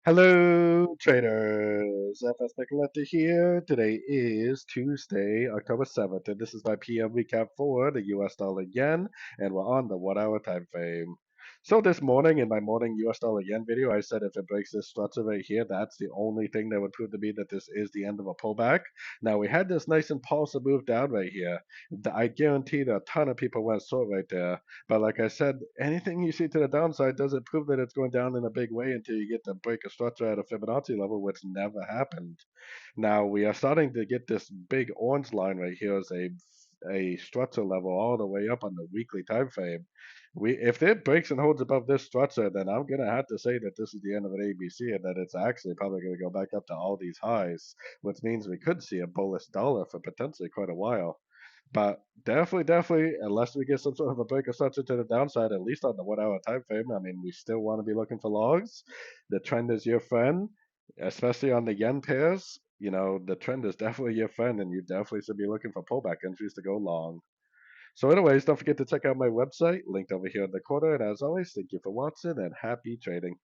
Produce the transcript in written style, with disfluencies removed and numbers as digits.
Hello, traders. FX Pip Collector here. Today is Tuesday, October 7th, and this is my PM recap for the US dollar yen, and we're on the 1 hour time frame. So this morning in my morning US dollar yen video, I said if it breaks this structure right here, that's the only thing that would prove to me that this is the end of a pullback. Now we had this nice impulsive move down right here. I guarantee that a ton of people went short right there. But like I said, anything you see to the downside doesn't prove that it's going down in a big way until you get to break a structure at a Fibonacci level, which never happened. Now we are starting to get this big orange line right here as a structure level all the way up on the weekly time frame. If it breaks and holds above this structure, then I'm gonna have to say that this is the end of an ABC and that it's actually probably gonna go back up to all these highs, which means we could see a bullish dollar for potentially quite a while. But definitely, unless we get some sort of a break or something to the downside, at least on the 1 hour time frame, I mean, we still want to be looking for logs. The trend is your friend, especially on the yen pairs. You know, the trend is definitely your friend, and you definitely should be looking for pullback entries to go long. So, anyways, don't forget to check out my website, linked over here in the corner. And as always, thank you for watching and happy trading.